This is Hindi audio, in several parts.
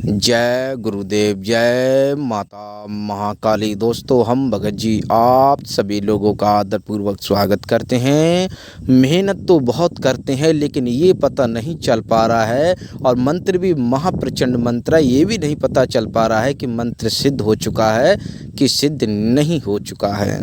जय गुरुदेव, जय माता महाकाली। दोस्तों, हम भगत जी आप सभी लोगों का आदरपूर्वक स्वागत करते हैं। मेहनत तो बहुत करते हैं लेकिन ये पता नहीं चल पा रहा है, और मंत्र भी महाप्रचंड मंत्र है, ये भी नहीं पता चल पा रहा है कि मंत्र सिद्ध हो चुका है कि सिद्ध नहीं हो चुका है।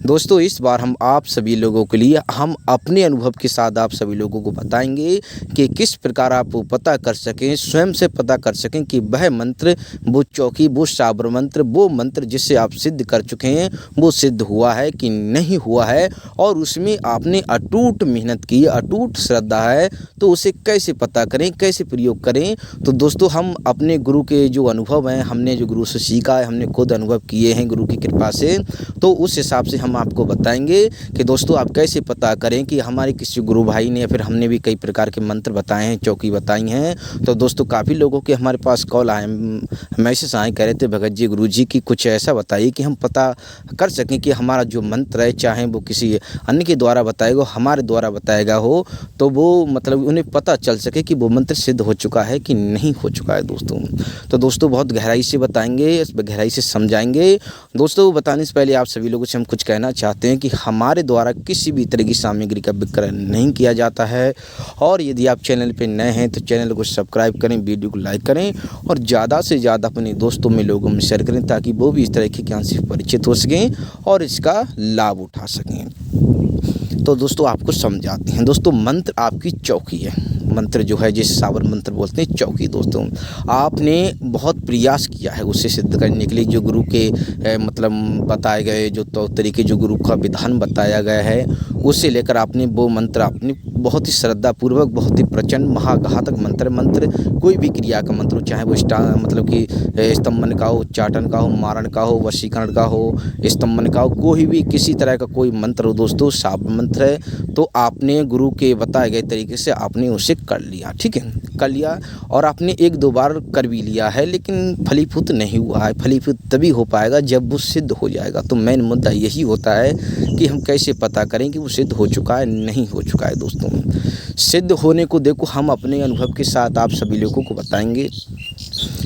दोस्तों, इस बार हम आप सभी लोगों के लिए हम अपने अनुभव के साथ आप सभी लोगों को बताएंगे कि किस प्रकार आप पता कर सकें, स्वयं से पता कर सकें कि वह मंत्र, वो चौकी, वो साबर मंत्र, वो मंत्र जिससे आप सिद्ध कर चुके हैं वो सिद्ध हुआ है कि नहीं हुआ है, और उसमें आपने अटूट मेहनत की, अटूट श्रद्धा है, तो उसे कैसे पता करें, कैसे प्रयोग करें। तो दोस्तों, हम अपने गुरु के जो अनुभव हैं, हमने जो गुरु से सीखा है, हमने खुद अनुभव किए हैं गुरु की कृपा से, तो उस हिसाब से हम आपको बताएंगे कि दोस्तों आप कैसे पता करें कि हमारे किसी गुरु भाई ने या फिर हमने भी कई प्रकार के मंत्र बताए हैं, चौकी बताई हैं। तो दोस्तों, काफ़ी लोगों के हमारे पास कॉल आए, मैसेज आए, कह रहे थे भगत जी, गुरु जी की कुछ ऐसा बताइए कि हम पता कर सकें कि हमारा जो मंत्र है, चाहे वो किसी अन्य के द्वारा बताएगा, हमारे द्वारा बताएगा हो, तो वो मतलब उन्हें पता चल सके कि वो मंत्र सिद्ध हो चुका है कि नहीं हो चुका है। दोस्तों बहुत गहराई से बताएंगे, गहराई से समझाएंगे। दोस्तों, बताने से पहले आप सभी लोगों से हम कुछ कहना चाहते हैं कि हमारे द्वारा किसी भी तरह की सामग्री का विक्रय नहीं किया जाता है, और यदि आप चैनल पर नए हैं तो चैनल को सब्सक्राइब करें, वीडियो को लाइक करें, और ज़्यादा से ज़्यादा अपने दोस्तों में, लोगों में शेयर करें, ताकि वो भी इस तरह के ज्ञान से परिचित हो सकें और इसका लाभ उठा सकें। तो दोस्तों, आपको समझाते हैं। दोस्तों, मंत्र आपकी चौकी है। मंत्र जो है, जिसे साबर मंत्र बोलते हैं, चौकी। दोस्तों, आपने बहुत प्रयास किया है उसे सिद्ध करने के लिए, जो गुरु के मतलब बताए गए जो तरीके, जो गुरु का विधान बताया गया है, उसे लेकर आपने वो मंत्र अपनी बहुत ही श्रद्धापूर्वक, बहुत ही प्रचंड महाघातक मंत्र कोई भी क्रिया का मंत्र हो, चाहे वो मतलब कि स्तंभन का हो, चाटन का हो, मारण का हो, वशीकरण का हो, स्तंभन का हो, कोई भी किसी तरह का कोई मंत्र हो दोस्तों, साबर मंत्र है, तो आपने गुरु के बताए गए तरीके से आपने उसे कर लिया। ठीक है, कर लिया, और आपने एक दो बार कर भी लिया है, लेकिन फलीभूत नहीं हुआ है। फलीभूत तभी हो पाएगा जब वो सिद्ध हो जाएगा। तो मेन मुद्दा यही होता है कि हम कैसे पता करें कि वो सिद्ध हो चुका है, नहीं हो चुका है। दोस्तों, सिद्ध होने को देखो हम अपने अनुभव के साथ आप सभी लोगों को बताएंगे।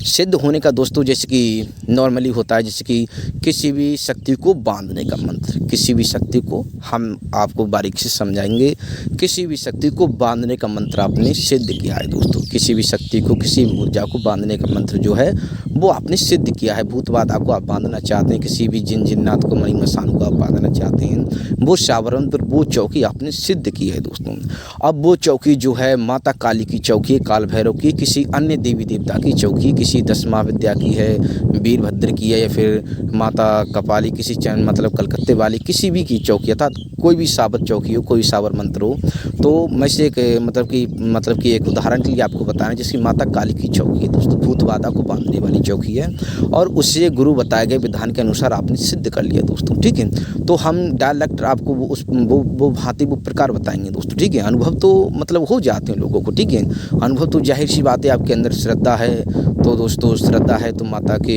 सिद्ध होने का दोस्तों, जैसे कि नॉर्मली होता है, जैसे कि किसी भी शक्ति को बांधने का मंत्र, किसी भी शक्ति को हम आपको बारीकी से समझाएंगे। किसी भी शक्ति को बांधने का मंत्र आपने सिद्ध किया है दोस्तों, किसी भी शक्ति को, किसी भी ऊर्जा को बांधने का मंत्र जो है वो आपने सिद्ध किया है। भूत बाधा को आप बांधना चाहते हैं, किसी भी जिन जिन्नात को, मणि मसान को आप बांधना चाहते हैं, वो साबर मंत्र, वो चौकी आपने सिद्ध की है दोस्तों। अब वो चौकी जो है माता काली की चौकी है, काल भैरव की, किसी अन्य देवी देवता की चौकी, किसी दशमा विद्या की है, वीरभद्र की है, या फिर माता कपाली, किसी मतलब कलकत्ते वाली, किसी भी की चौकी, अर्थात कोई भी साबर चौकी हो, कोई साबर मंत्र हो। तो मैं से एक मतलब कि एक उदाहरण के लिए आपको बताना, जिसकी माता काली की चौकी है दोस्तों, भूत बाधा को बांधने वाली चौकी है, और उससे गुरु बताए गए विधान के अनुसार आपने सिद्ध कर लिया दोस्तों। ठीक है, तो हम डायरेक्ट आपको वो भांति, वो प्रकार बताएंगे दोस्तों। ठीक है, अनुभव तो मतलब हो जाते हैं लोगों को। ठीक है, अनुभव तो जाहिर सी बात है, आपके अंदर श्रद्धा है तो दोस्तों, श्रद्धा है तो माता के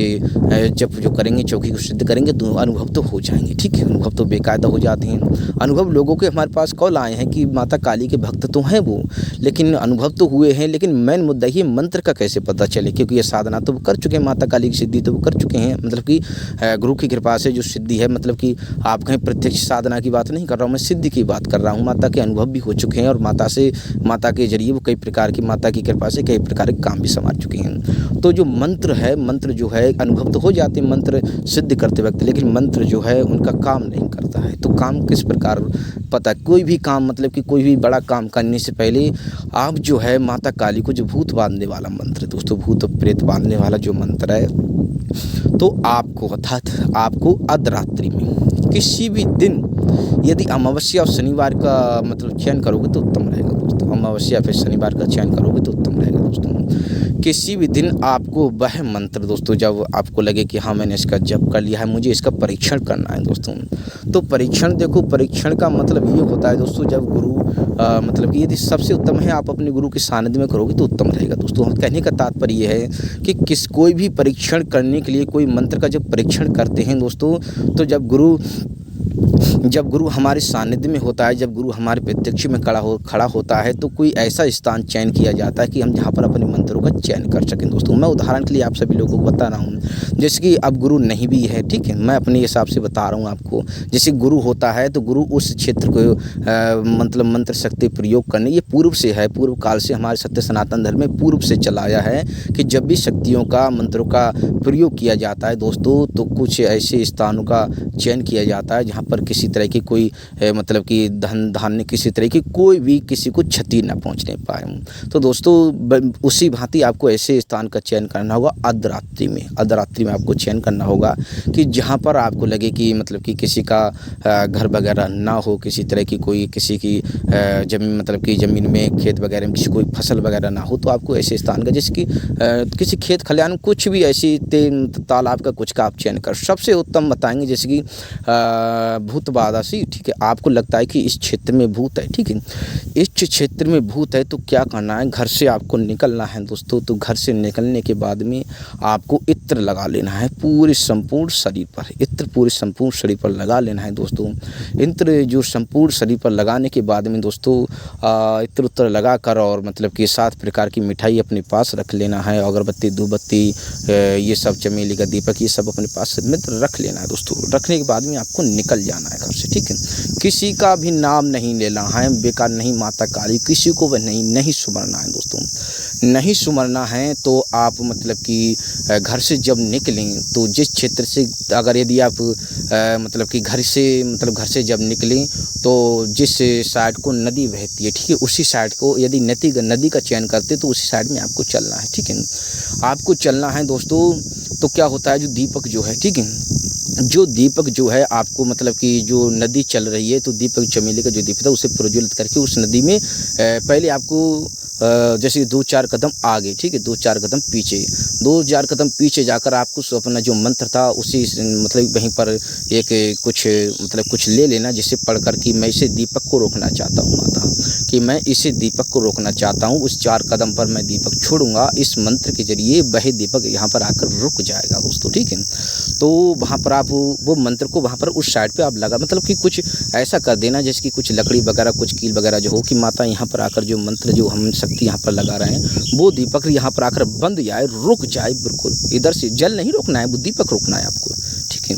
जब जो करेंगे, चौकी को सिद्ध करेंगे, तो अनुभव तो हो जाएंगे। ठीक है, अनुभव तो बेकायदा हो जाते हैं। अनुभव लोगों के हमारे पास कॉल आए हैं कि माता काली के भक्त तो हैं वो, लेकिन अनुभव तो हुए हैं, लेकिन मेन मुद्दा ये मंत्र का कैसे पता चले, क्योंकि ये साधना तो वो कर चुके हैं, माता काली की सिद्धि तो वो कर चुके हैं, मतलब कि गुरु की कृपा से जो सिद्धि है, मतलब कि आप कहीं प्रत्यक्ष साधना की बात नहीं कर रहा हूँ, मैं सिद्धि की बात कर रहा हूँ। माता के अनुभव भी हो चुके हैं, और माता के जरिए वो कई प्रकार की, माता की कृपा से कई प्रकार के काम भी संभाल चुके हैं। तो जो मंत्र है, मंत्र जो है, अनुभव तो हो जाते हैं मंत्र सिद्ध करते वक्त, लेकिन मंत्र जो है उनका काम नहीं करता है। तो काम किस प्रकार पता, कोई भी काम, मतलब कि कोई भी बड़ा काम करने से पहले आप जो है माता काली को, जो भूत बांधने वाला मंत्र है दोस्तों, भूत प्रेत बांधने वाला जो मंत्र है, तो आपको, अर्थात आपको अर्धरात्रि में किसी भी दिन, यदि अमावस्या और शनिवार का मतलब चयन करोगे तो उत्तम रहेगा दोस्तों। अमावस्या फिर शनिवार का चयन करोगे तो उत्तम रहेगा दोस्तों। किसी भी दिन आपको वह मंत्र दोस्तों, जब आपको लगे कि हाँ मैंने इसका जप कर लिया है, मुझे इसका परीक्षण करना है दोस्तों, तो परीक्षण देखो, परीक्षण का मतलब ये होता है दोस्तों, जब गुरु मतलब कि यदि सबसे उत्तम है आप अपने गुरु के सानिध्य में करोगे तो उत्तम रहेगा दोस्तों। हम कहने का तात्पर्य ये है कि कोई भी परीक्षण करने के लिए, कोई मंत्र का जब परीक्षण करते हैं दोस्तों, तो जब गुरु जब गुरु हमारे सानिध्य में होता है, जब गुरु हमारे प्रत्यक्ष में खड़ा होता है, तो कोई ऐसा स्थान चयन किया जाता है कि हम जहाँ पर अपने मंत्रों का चयन कर सकें। दोस्तों मैं उदाहरण के लिए आप सभी लोगों को बता रहा हूँ, जैसे कि अब गुरु नहीं भी है, ठीक है, मैं अपने हिसाब से बता रहा हूँ आपको। जैसे गुरु होता है तो गुरु उस क्षेत्र को मतलब मंत्र शक्ति प्रयोग करने, ये पूर्व से है, पूर्व काल से हमारे सत्य सनातन धर्म में पूर्व से चला आया है कि जब भी शक्तियों का मंत्रों का प्रयोग किया जाता है दोस्तों, तो कुछ ऐसे स्थानों का चयन किया जाता है जहाँ पर किसी तरह की कोई मतलब कि धन धान्य किसी तरह की कोई भी किसी को क्षति न पहुँचने पाए। तो दोस्तों उसी भांति आपको ऐसे स्थान का चयन करना होगा अर्धरात्रि में। अर्धरात्रि में आपको चयन करना होगा कि जहाँ पर आपको लगे कि मतलब कि किसी का घर वगैरह ना हो, किसी तरह की कोई किसी की जमीन मतलब कि ज़मीन में खेत वगैरह में किसी कोई फसल वगैरह ना हो, तो आपको ऐसे स्थान का जैसे कि किसी खेत खलिहान कुछ भी ऐसी तालाब का कुछ का आप चयन कर सबसे उत्तम बताएंगे। जैसे कि भूत बाधासी, ठीक है, आपको लगता है कि इस क्षेत्र में भूत है, ठीक है, इस क्षेत्र में भूत है, तो क्या करना है, घर से आपको निकलना है दोस्तों। तो घर से निकलने के बाद में आपको इत्र लगा लेना है पूरे संपूर्ण शरीर पर, इत्र पूरे संपूर्ण शरीर पर लगा लेना है दोस्तों। इत्र जो संपूर्ण शरीर पर लगाने के बाद में दोस्तों इत्र उत्तर लगा कर और मतलब कि 7 प्रकार की मिठाई अपने पास रख लेना है, अगरबत्ती धूपबत्ती ये सब चमेली का दीपक ये सब अपने पास मित्र रख लेना है दोस्तों। रखने के बाद में आपको निकल जाना है घर से, ठीक है। किसी का भी नाम नहीं लेना है, बेकार नहीं, माता काली किसी को भी नहीं सुमरना है दोस्तों, नहीं सुमरना है। तो आप मतलब कि घर से जब निकलें तो जिस क्षेत्र से अगर यदि आप मतलब कि घर से जब निकलें तो जिस साइड को नदी बहती है, ठीक है, उसी साइड को यदि नदी का चयन करते तो उसी साइड में आपको चलना है, ठीक है, आपको चलना है दोस्तों। तो क्या होता है, जो दीपक जो है, ठीक है, जो दीपक जो है आपको मतलब कि जो नदी चल रही है तो दीपक चमेली का जो दीपक था उसे प्रज्वलित करके उस नदी में पहले आपको जैसे 2-4 कदम आगे, ठीक है, 2-4 कदम पीछे, 2-4 कदम पीछे जाकर आपको अपना जो मंत्र था उसी मतलब वहीं पर एक कुछ ले लेना, जिसे पढ़कर कि मैं इसे दीपक को रोकना चाहता हूँ माता, कि मैं इसे दीपक को रोकना चाहता हूँ। उस 4 कदम पर मैं दीपक छोड़ूंगा, इस मंत्र के जरिए वह दीपक यहाँ पर आकर रुक जाएगा दोस्तों, ठीक है। तो वहाँ पर आप वो मंत्र को वहाँ पर उस साइड पे आप लगा मतलब कि कुछ ऐसा कर देना जैसे कि कुछ लकड़ी वगैरह कुछ कील वगैरह जो हो कि माता यहाँ पर आकर जो मंत्र जो हम शक्ति यहाँ पर लगा रहे हैं वो दीपक यहाँ पर आकर बंद जाए, रुक जाए, बिल्कुल इधर से जल नहीं रोकना है, वो दीपक रोकना है आपको, ठीक है।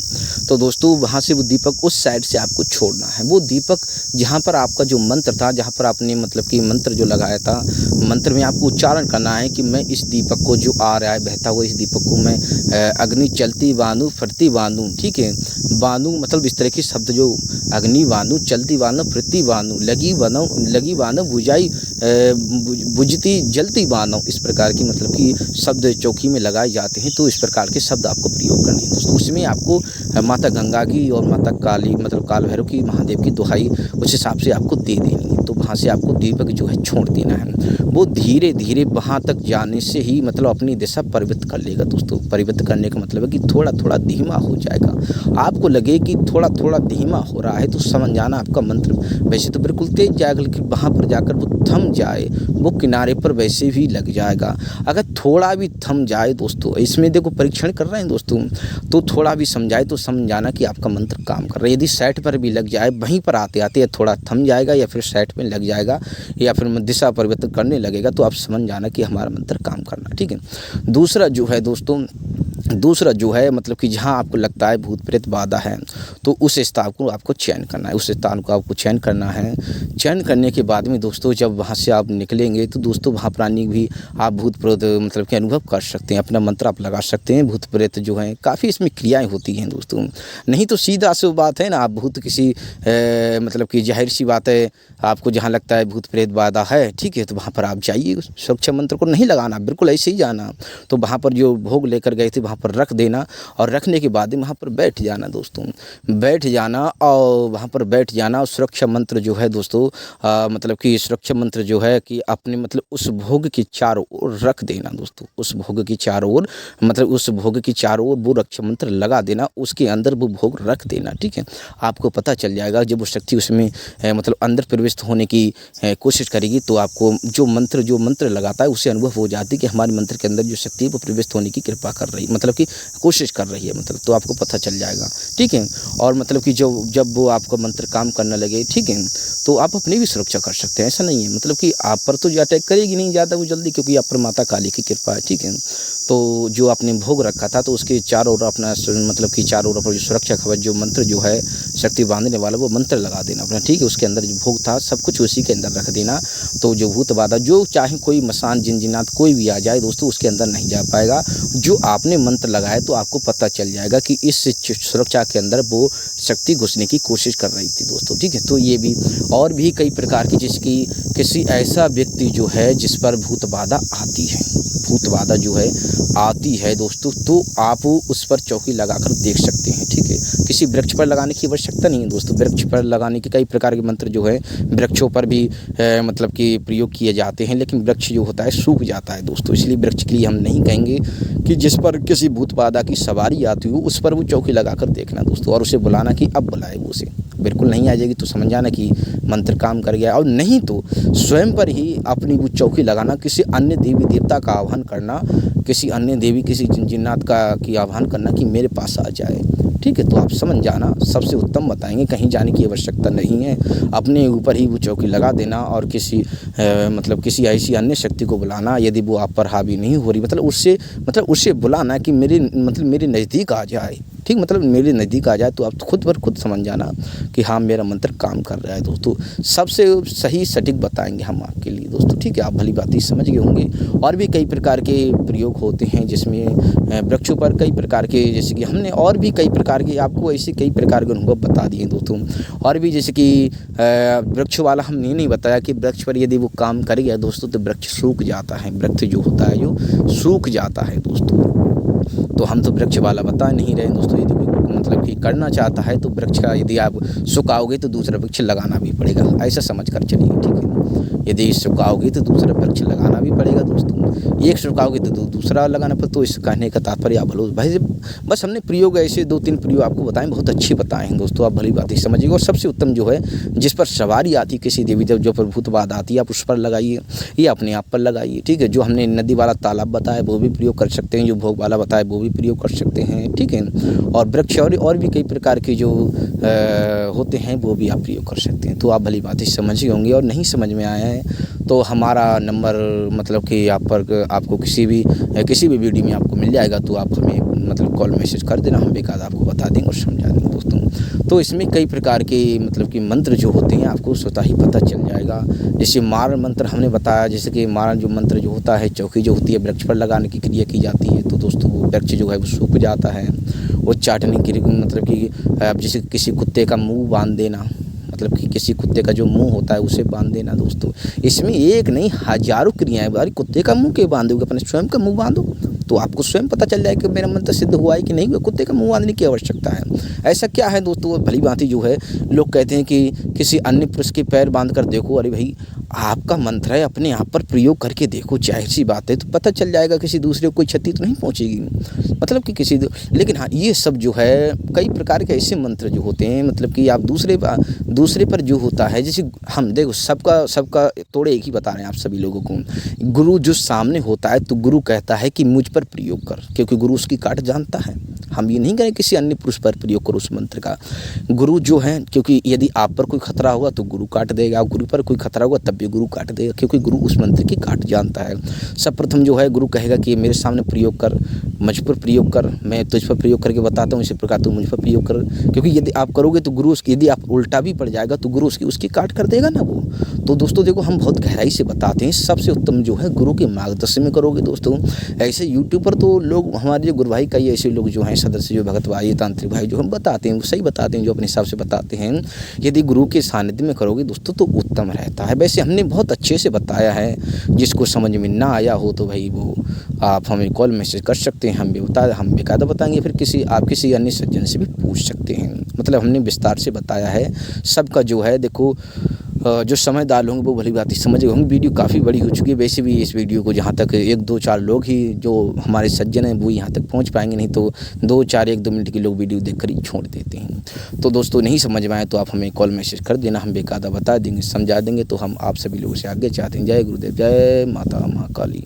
तो दोस्तों वहाँ से वो दीपक उस साइड से आपको छोड़ना है। वो दीपक जहाँ पर आपका जो मंत्र था, जहाँ पर आपने मतलब कि मंत्र जो लगाया था, मंत्र में आपको उच्चारण करना है कि मैं इस दीपक को जो आ रहा है बहता हुआ इस दीपक को मैं अग्नि चलती बांधूँ फटती बांधूँ, ठीक है, बांधूँ मतलब इस तरह के शब्द जो अग्नि बांधूँ चलती बांधूँ फटती बांधूँ लगी बांधूँ बुझाई बुझती जलती बांधूँ, इस प्रकार की मतलब कि शब्द चौकी में लगाए जाते हैं। तो इस प्रकार के शब्द आपको प्रयोग करने हैं दोस्तों। उसमें आपको माता गंगा की और माता काली मतलब काल भैरव की महादेव की दुहाई उस हिसाब से आपको दे देनी है। तो वहाँ से आपको दीपक जो है छोड़ देना है। वो धीरे धीरे वहाँ तक जाने से ही मतलब अपनी दिशा परिवर्तित कर लेगा दोस्तों। परिवर्तित करने का मतलब है कि थोड़ा थोड़ा धीमा हो जाएगा। आपको लगे कि थोड़ा थोड़ा धीमा हो रहा है तो समझ जाना आपका मंत्र वैसे तो बिल्कुल तेज जाएगा, लेकिन वहाँ पर जाकर वो थम जाए, वो किनारे पर वैसे भी लग जाएगा। अगर थोड़ा भी थम जाए दोस्तों, इसमें देखो परीक्षण कर रहे हैं दोस्तों, तो थोड़ा भी समझाए तो समझ जाना कि आपका मंत्र काम कर रहा है। यदि साइड पर भी लग जाए, वहीं पर आते आते थोड़ा थम जाएगा या फिर साइड में लग जाएगा या फिर दिशा परिवर्तन करने लगेगा, तो आप समझ जाना कि हमारा मंत्र काम करना, ठीक है। दूसरा जो है मतलब कि जहाँ आपको लगता है भूत प्रेत बाधा है तो उस स्थान को आपको चयन करना है, उस स्थान को आपको चयन करना है। चयन करने के बाद में दोस्तों जब वहाँ से आप निकलेंगे तो दोस्तों वहाँ प्राणी भी आप भूत प्रेत मतलब कि अनुभव कर सकते हैं, अपना मंत्र आप लगा सकते हैं। भूत प्रेत जो है काफ़ी इसमें क्रियाएँ होती हैं दोस्तों, नहीं तो सीधा सी बात है ना, आप भूत किसी मतलब कि जाहिर सी बात है, आपको जहाँ लगता है भूत प्रेत बाधा है, ठीक है, तो वहाँ पर आप जाइए, सुरक्षा मंत्र को नहीं लगाना, बिल्कुल ऐसे ही जाना। तो वहाँ पर जो भोग लेकर गए थे वहाँ पर रख देना और रखने के बाद वहाँ पर बैठ जाना दोस्तों, बैठ जाना और वहाँ पर बैठ जाना। और सुरक्षा मंत्र जो है दोस्तों मतलब कि सुरक्षा मंत्र जो है कि अपने मतलब उस भोग की चारों ओर रख देना दोस्तों, उस भोग की चारों ओर मतलब उस भोग की चारों ओर वो रक्षा मंत्र लगा देना, उसके अंदर वो भोग रख देना, ठीक है। आपको पता चल जाएगा जब वो शक्ति उसमें मतलब अंदर प्रविष्ट होने की कोशिश करेगी तो आपको जो मंत्र लगाता है उससे अनुभव हो जाती है कि हमारे मंत्र के अंदर जो शक्ति है वो प्रविष्ट होने की कृपा कर रही, मतलब कि कोशिश कर रही है, मतलब तो आपको पता चल जाएगा, ठीक है। और मतलब कि जब वो आपका मंत्र काम करने लगे, ठीक है, तो आप अपनी भी सुरक्षा कर सकते हैं। ऐसा नहीं है मतलब कि आप पर तो अटैक करेगी नहीं ज़्यादा वो जल्दी, क्योंकि आप पर माता काली की कृपा है, ठीक है। तो जो आपने भोग रखा था तो उसके चारों ओर अपना मतलब कि चारों ओर अपना जो सुरक्षा कवच जो मंत्र जो है शक्ति बांधने वाला वो मंत्र लगा देना अपना, ठीक है। उसके अंदर जो भोग था सब कुछ उसी के अंदर रख देना। तो जो भूत बाधा जो चाहे कोई मसान जिनजिनात कोई भी आ जाए दोस्तों उसके अंदर नहीं जा पाएगा। जो आपने मंत्र लगाया तो आपको पता चल जाएगा कि इस सुरक्षा के अंदर वो शक्ति घुसने की कोशिश कर रही थी दोस्तों, ठीक है। तो ये भी और भी कई प्रकार की जिसकी किसी ऐसा व्यक्ति जो है जिस पर भूत बाधा आती है, भूत बाधा जो है आती है दोस्तों, तो आप उस पर चौकी लगाकर देख सकते हैं, ठीक है। किसी वृक्ष पर लगाने की आवश्यकता नहीं है दोस्तों। वृक्ष पर लगाने के कई प्रकार के मंत्र जो है वृक्षों पर भी मतलब कि प्रयोग किए जाते हैं, लेकिन वृक्ष जो होता है सूख जाता है दोस्तों। इसलिए वृक्ष के लिए हम नहीं कहेंगे कि जिस पर किसी भूत बाधा की सवारी आती हो उस पर वो चौकी लगाकर देखना दोस्तों, और उसे बुलाना कि अब बुलाए वो उसे। बिल्कुल नहीं आ जाएगी तो समझ जाना कि मंत्र काम कर गया। और नहीं तो स्वयं पर ही अपनी वो चौकी लगाना, किसी अन्य देवी देवता का आह्वान करना, किसी अन्य देवी किसी जिन्नात का की आह्वान करना कि मेरे पास आ जाए, ठीक है। तो आप समझ जाना, सबसे उत्तम बताएंगे, कहीं जाने की आवश्यकता नहीं है। अपने ऊपर ही वो चौकी लगा देना और किसी मतलब किसी ऐसी अन्य शक्ति को बुलाना, यदि वो आप पर हावी नहीं हो रही, मतलब उससे बुलाना कि मेरे नज़दीक आ जाए, ठीक, मतलब मेरे नज़दीक आ जाए। तो आप खुद पर खुद समझ जाना कि हाँ मेरा मंत्र काम कर रहा है दोस्तों। सबसे सही सटीक बताएंगे हम आपके लिए दोस्तों, ठीक है। आप भली बात ही समझ गए होंगे। और भी कई प्रकार के प्रयोग होते हैं जिसमें वृक्षों पर कई प्रकार के, जैसे कि हमने और भी कई प्रकार के आपको ऐसे कई प्रकार के अनुभव बता दिए दोस्तों। और भी जैसे कि वृक्ष वाला हमने नहीं बताया कि वृक्ष पर यदि वो काम कर गया दोस्तों तो वृक्ष सूख जाता है, वृक्ष जो होता है जो सूख जाता है दोस्तों। तो हम तो वृक्ष वाला बता नहीं रहे दोस्तों। यदि कोई मतलब कि करना चाहता है तो वृक्ष का यदि आप सुखाओगे तो दूसरा वृक्ष लगाना भी पड़ेगा, ऐसा समझ कर चलिए, ठीक है। यदि सुखाओगे तो दूसरा वृक्ष लगाना भी पड़ेगा दोस्तों। एक सुखाओगे तो दूसरा लगाना पड़ेगा। तो इस कहने का तात्पर्य आप भलो भाई बस हमने प्रयोग ऐसे 2-3 प्रयोग आपको बताएं, बहुत अच्छे बताए हैं दोस्तों। आप भली बात ही समझिएगा। और सबसे उत्तम जो है जिस पर सवारी आती किसी देवी देव जो पर भूत बाधा आती है आप उस पर लगाइए, ये अपने आप पर लगाइए, ठीक है। जो हमने नदी वाला तालाब बताया वो भी प्रयोग कर सकते हैं, जो भोग वाला बताया वो भी प्रयोग कर सकते हैं, ठीक है। और वृक्ष और भी कई प्रकार के जो होते हैं वो भी आप प्रयोग कर सकते हैं। तो आप भली बात ही समझ होंगे। और नहीं समझ में आया है तो हमारा नंबर मतलब कि आपको किसी भी वीडियो में आपको मिल जाएगा, तो आप हमें मतलब कॉल मैसेज कर देना, हम बेकायदा आपको बता देंगे और समझा देंगे दोस्तों। तो इसमें कई प्रकार के मतलब कि मंत्र जो होते हैं आपको स्वतः ही पता चल जाएगा। जैसे मारण मंत्र हमने बताया, जैसे कि मारण जो मंत्र जो होता है चौकी जो होती है वृक्ष पर लगाने की क्रिया की जाती है, तो दोस्तों वो वृक्ष जो है वो सूख जाता है। वो चाटने की मतलब कि अब जैसे किसी कुत्ते का मुँह बांध देना, मतलब कि किसी कुत्ते का जो मुंह होता है उसे बांध देना दोस्तों। इसमें एक नहीं हजारों क्रियाएं। अरे कुत्ते का मुंह क्यों बांधोगे, अपने स्वयं का मुंह बांधो तो आपको स्वयं पता चल जाए कि मेरा मंत्र सिद्ध हुआ है कि नहीं हुआ। कुत्ते का मुंह बांधने की आवश्यकता है। ऐसा क्या है दोस्तों, भली भांति जो है लोग कहते हैं कि किसी अन्य पुरुष के पैर बांध कर देखो। अरे भाई आपका मंत्र है, अपने आप पर प्रयोग करके देखो, जाहिर सी बात है तो पता चल जाएगा किसी दूसरे को कोई क्षति तो नहीं पहुंचेगी, मतलब कि किसी लेकिन हाँ ये सब जो है कई प्रकार के ऐसे मंत्र जो होते हैं मतलब कि आप दूसरे पर जो होता है, जैसे हम देखो सबका तोड़े एक ही बता रहे हैं आप सभी लोगों को। गुरु जो सामने होता है तो गुरु कहता है कि मुझ पर प्रयोग कर, क्योंकि गुरु उसकी काट जानता है। हम ये नहीं करें किसी अन्य पुरुष पर प्रयोग करो उस मंत्र का। गुरु जो है, क्योंकि यदि आप पर कोई खतरा होगा तो गुरु काट देगा, गुरु पर कोई खतरा होगा तब भी गुरु काट देगा, क्योंकि गुरु उस मंत्र की काट जानता है। सब प्रथम जो है गुरु कहेगा कि मेरे सामने प्रयोग कर, मुझ पर प्रयोग कर, मैं तुझ पर प्रयोग करके बताता हूँ, इसी प्रकार तू मुझ पर प्रयोग कर। क्योंकि यदि आप करोगे तो गुरु उसकी, यदि आप उल्टा भी पड़ जाएगा तो गुरु उसकी काट कर देगा ना वो। तो दोस्तों देखो हम बहुत गहराई से बताते हैं, सबसे उत्तम जो है गुरु के मार्गदर्शन में करोगे दोस्तों। ऐसे यूट्यूब पर तो लोग हमारे जो गुरु भाई कई ऐसे लोग जो हैं सदस्य जो भगत भाई तांत्रिक भाई जो हम बताते हैं वो सही बताते हैं, जो अपने हिसाब से बताते हैं। यदि गुरु के सानिध्य में करोगे दोस्तों तो उत्तम रहता है। वैसे हमने बहुत अच्छे से बताया है, जिसको समझ में ना आया हो तो भाई वो आप हमें कॉल मैसेज कर सकते हैं, हम बेकायदा बताएंगे। फिर आप किसी अन्य सज्जन से भी पूछ सकते हैं, मतलब हमने विस्तार से बताया है। सबका जो है देखो जो समझदार होंगे वो भली बात ही समझ होंगे। वीडियो काफ़ी बड़ी हो चुकी है, वैसे भी इस वीडियो को जहाँ तक 1-2-4 लोग ही जो हमारे सज्जन हैं वो यहाँ तक पहुँच पाएंगे, नहीं तो 1-2 मिनट के लोग वीडियो देखकर ही छोड़ देते हैं। तो दोस्तों नहीं समझ में आए तो आप हमें कॉल मैसेज कर देना, हम बेकायदा बता देंगे, समझा देंगे। तो हम आप सभी लोगों से आगे चाहते हैं। जय गुरुदेव, जय माता महाकाली।